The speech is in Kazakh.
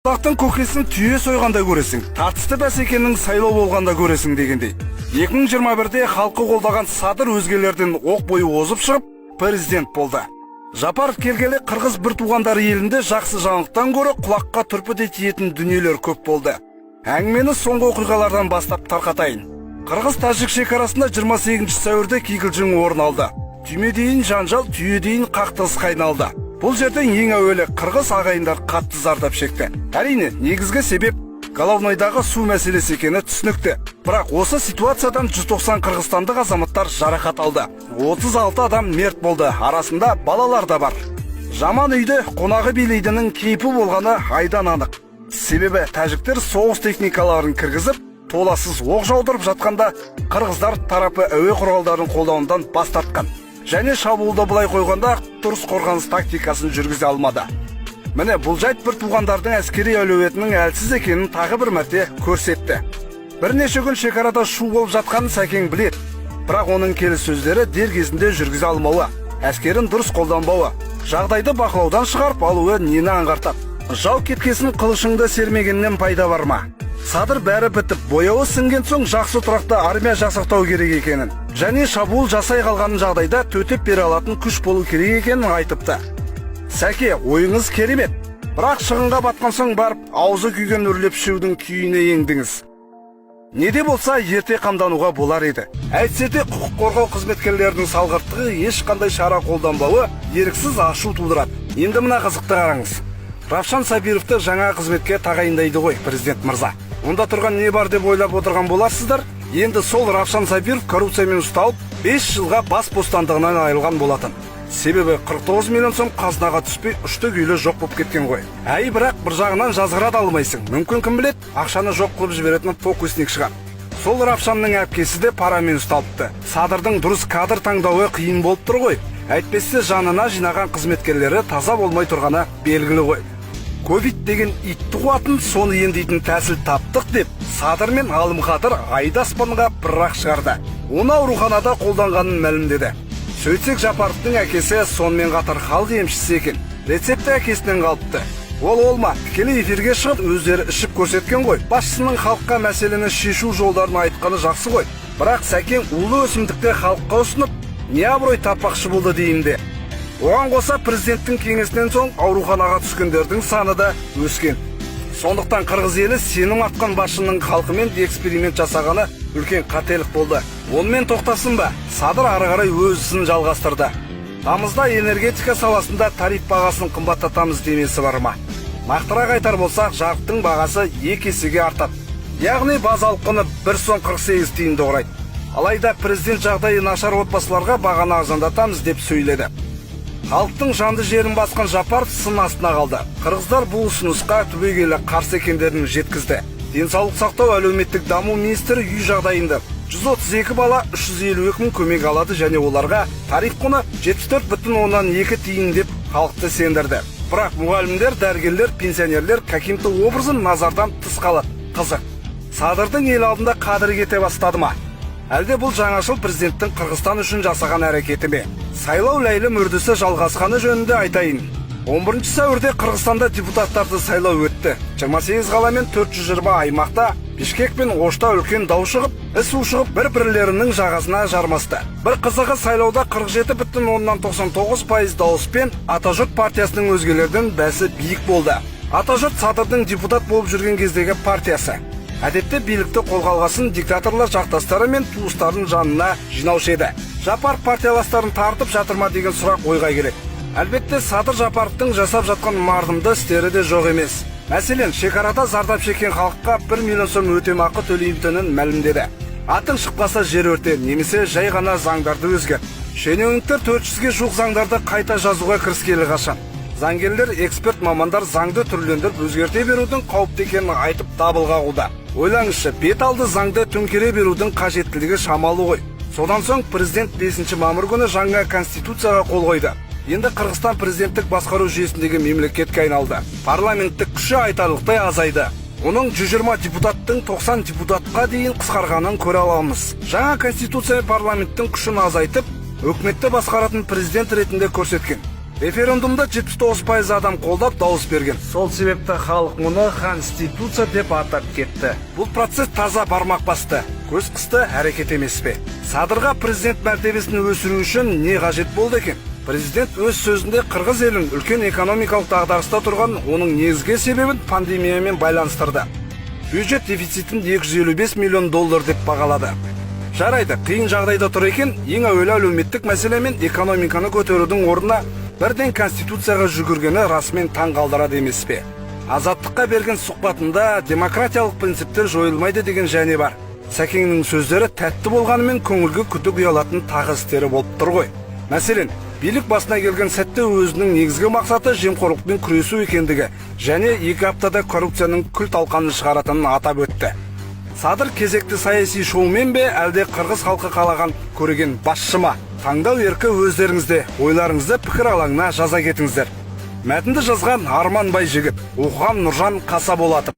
Тақтың көкесін түйе сойғанда көресің, тартысты бәсекенің сайлау болғанда көресің дегендей. 2021-де халқы қолдаған Садыр өзгелерден оқ бойы озып шығып, президент болды. Жапаров келгелі қырғыз бір туғандар елінде жақсы жаңылықтан көрі құлаққа түрпідей тиетін дүниелер көп болды. Әңгімені соңғы оқиғалардан бастап тарқатайын. Қырғыз-тәжік шекарасында 28 сәуірде кикілжің орын алды. Түймедейін жанжал, түйедейін қақтығысқа айналды. Бұл жерден ең әуелі қырғыз ағайындар қатты зардап шекті. Әрине, негізгі себеп Головнойдағы су мәселесі екені түсінікті. Бірақ осы ситуациядан 190 қырғызстандық азаматтар жарақат алды. 36 адам мерт болды, арасында балалар да бар. Жаман үйді қонағы билейдінің кейпі болғаны айдан анық. Себебі тәжіктер соғыс техникаларын кіргізіп, толассыз оқ жаудырып жатқанда қырғыздар тарапы әуе құралдарын қолдауынан бас тартқан. Және шабуылды былай қойғанда дұрыс қорғаныс тактикасын жүргізе алмады. Міне бұл жайт бір туғандардың әскери әлеуетінің әлсіз екенін тағы бір мәрте көрсетті. Бірнеше күн шекарада шу болып жатқанын Сәкең біледі. Бірақ оның келіссөздері дер кезінде жүргізе алмауы, әскерін дұрыс қолданбауы, жағдайды бақылаудан шығарып алуы нені аңғартады. Жау кеткесін қылышыңды сермегеннен пайда бар ма? Садыр бәрі бітіп, бояуы сіңген соң жақсы тұрақты армия жасақтау керек екенін, және шабуыл жасай қалған жағдайда төтеп бере алатын күш болу керек екенін айтыпты. Сәке, ойыңыз керемет, бірақ шығынға батқан соң барып, аузы күйген үрлеп шеудің күйіне еңдіңіз. Неде болса ерте қамдануға болар еді. Әйтсе де құқық қорғау қызметкерлерінің салғырттығы ешқандай шара қолданбауы еріксіз ашу тудырады. Енді мына қызықты қараңыз. Равшан Сабировты жаңа қызметке тағайындайды ғой президент мырза. Онда тұрған не бар деп ойлап отырған боларсыздар. Енді сол Равшан Сабиров коррупциямен ұсталып 5 жылға бас бостандығынан айырылған болатын. Себебі 49 миллион сом қазынаға түспей үшті күйлі жоқ болып кеткен ғой. Әй, бірақ бір жағынан жазғырады алмайсың. Мүмкін кім білет, ақшаны жоқ қылып жіберетін фокусник шығар. Сол Равшанның әпкесі де парамен ұсталыпты. Садырдың дұрыс кадр таңдауы қиын болып тұр ғой. Әйтпесе жанына жинаған қызметкерлері таза болмай тұрғаны белгілі ғой. Ковид деген итті қуатын соны емдейтін тәсіл таптық деп, Садыр мен Маалыматтар айды аспанға бір-ақ шығарды. Оны ауруханада қолданғанын мәлімдеді. Сөйтсек Жапаровдың әкесі сонымен қатар халық емшісі екен. Рецепті әкесінен қалыпты. Ол олма, тікелей эфирге шығып өздері ішіп көрсеткен ғой. Басшысының халыққа мәселені шешу жолдарын айтқаны жақсы ғой. Бірақ Сәкең улы өсімдікті халыққа ұсынып, не абырой таппақшы болды деймде. Оған қоса президенттің кеңесінен соң ауруханаға түскендердің саны да өскен. Сондықтан қырғыз елі сенім артқан басшының халқымен эксперимент жасағаны үлкен қателік болды. Онымен тоқтасын ба? Садыр ары қарай өз ісін жалғастырды. Тамызда энергетика саласында тариф бағасын қымбаттатамыз демесі бар ма? Нақтырақ айтар болсақ, жарықтың бағасы 2 есеге артады. Яғни базалық құны 1 сом 48 тиынды құрайды. Алайда президент жағдайы нашар отбасыларға бағаны арзандатамыз деп сөйледі. Халықтың жанды жерін басқан Жапаров сын астына қалды. Қырғыздар бұл ұсынысқа түбегейлі қарсы екендерін жеткізді. Денсаулық сақтау әлеуметтік даму министрі үй жағдайында 132 бала 352 мың көмек алады және оларға тариф құны 74,2 тиын деп халықты сендірді. Бірақ мұғалімдер, дәрігерлер, пенсионерлер каким-то образын назардан тыс қалады. Қызық. Садырдың ел алдында қадірі кете бастады ма? Әлде бұл жаңашыл президенттің Қырғызстан үшін жасаған әрекеті ме? Сайлау ләйлім үрдісі жалғасқаны жөнінде айтайын. 11 сәуірде Қырғызстанда депутаттарды сайлау өтті. 28 қала мен 420 аймақта Бишкек пен Ошта үлкен дау шығып, іс ушығып бір-бірлерінің жағасына жармасты. Бір қызығы сайлауда 47,99% дауыспен Атажұрт партиясының өзгелерден бәсі биік болды. Атажұрт Садырдың депутат болып жүрген кездегі партиясы. Әдетте билікті қолға алғасын диктаторлар жақтастары мен туыстарын жанына жинаушы еді. Жапаров партияластарын тартып жатыр ма деген сұрақ ойға келеді. Әлбетте Садыр Жапаровтың жасап жатқан мардымды істері де жоқ емес. Мәселен, шекарада зардап шеккен халыққа 1 миллион сом өтемақы төлейтінін мәлімдеді. Атың шықпаса жер өрте, немесе жай ғана заңдарды өзгерт. Шенеуніктер 400-ге жуық заңдарды қайта жазуға кіріскелі қашан. Заңгерлер, эксперт мамандар заңды түрлендіріп өзгерте берудің қауіпті екенін айтып дабыл қағуда. Ойлаңызшы, бет алды заңды төңкере берудің қажеттілігі шамалы ғой. Содан соң президент 5 мамыр күні жаңа конституцияға қол қойды. Енді Қырғызстан президенттік басқару жүйесіндегі мемлекетке айналды. Парламенттік күші айтарлықтай азайды. Оның 120 депутаттың 90 депутатқа дейін қысқарғанын көре аламыз. Жаңа конституция парламенттің күшін азайтып, өкіметті басқаратын президент ретінде көрсеткен. Референдумда 79% адам қолдап дауыс берген. Сол себепті халық мұны конституция деп атап кетті. Бұл процесс таза бармақ басты. Көз қысты әрекет емес пе? Садырға президент мәртебесін өсіру үшін не қажет болды екен? Президент өз сөзінде қырғыз елін үлкен экономикалық дағдарыста тұрған оның негізгі себебін пандемиямен байланыстырды. Бюджет дефицитін $255 миллион деп бағалады. Жарайды, қиын жағдайда тұр екен, ең әуелі әлеуметтік мәселе мен экономиканы көтерудің орнына бірден конституцияға жүгіргені расымен таң қалдырады емес пе? Азаттыққа берген сұхбатында демократиялық принциптер жойылмайды деген және бар. Сәкеңнің сөздері тәтті болғанымен көңілге күдік ұялатын тағы істері болып тұр ғой. Мәселен, билік басына келген сәтте өзінің негізгі мақсаты жемқорлықпен күресу екендігі және 2 аптада коррупцияның күл талқанын шығаратынын атап өтті. Садыр кезекті саяси шоумен бе, әлде қырғыз халқы қалаған көреген басшы ма? Таңдау еркі өздеріңізде, ойларыңызды пікір алаңына жаза кетіңіздер. Мәтінді жазған Арман Байжігіт, оқыған Нұржан Қаса болатып.